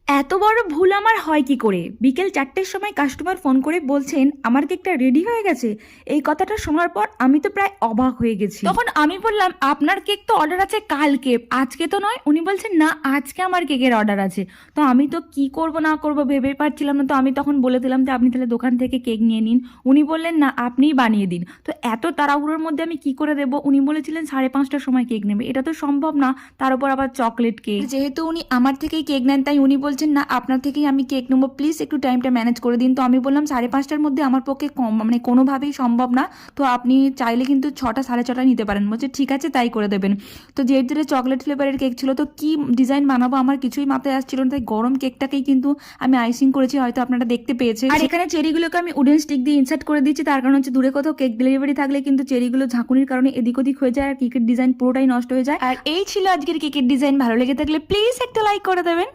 এত বড় ভুল আমার হয় কি করে? বিকেল 4টের সময় কাস্টমার ফোন করে বলছেন আমার কেকটা রেডি হয়ে গেছে। এই কথাটা শোনার পর আমি তো প্রায় অবাক হয়ে গেছি। তখন আমি বললাম আপনার কেক তো অর্ডার আছে কালকে, আজকে তো নয়। উনি বলছেন না, আজকে আমার কেকের অর্ডার আছে। তো আমি তো কি করব না করব ভেবে পাচ্ছিলাম না। তো আমি তখন বলে দিলাম যে আপনি তাহলে দোকান থেকে কেক নিয়ে নিন। উনি বললেন না, আপনিই বানিয়ে দিন। তো এত তাড়াহুড়োর মধ্যে আমি কি করে দেবো? উনি বলেছিলেন 5:30টার সময় কেক নেবে, এটা তো সম্ভব না। তার উপর আবার চকলেট কেক। যেহেতু উনি আমার থেকেই কেক নেন, তাই উনি বলছেন না, আপনার থেকেই আমি কেক নেবো, প্লিজ একটু টাইমটা ম্যানেজ করে দিন। তো আমি বললাম 5:30টার মধ্যে আমার পক্ষে মানে কোনোভাবেই সম্ভব না। তো আপনি চাইলে কিন্তু 6টা 6:30 নিতে পারেন। বলছে ঠিক আছে, তাই করে দেবেন। তো যেহেতু চকলেট ফ্লেভারের কেক ছিল, তো কি ডিজাইন বানাবো আমার কিছুই মাথায় আসছিল না। তাই গরম কেকটাকেই কিন্তু আমি আইসিং করেছি, হয়তো আপনারা দেখতে পেয়েছেন। আর এখানে চেরিগুলোকে আমি উডেন স্টিক দিয়ে ইনসার্ট করে দিচ্ছি। তার কারণ হচ্ছে দূরে কোথাও কেক ডেলিভারি থাকলে কিন্তু চেরিগুলো ঝাঁকুনির কারণে এদিক ওদিক হয়ে যায় আর কেকের ডিজাইন পুরোটাই নষ্ট হয়ে যায়। আর এই ছিল আজকের কেকের ডিজাইন। ভালো লেগে থাকলে প্লিজ একটা লাইক করে দেবেন।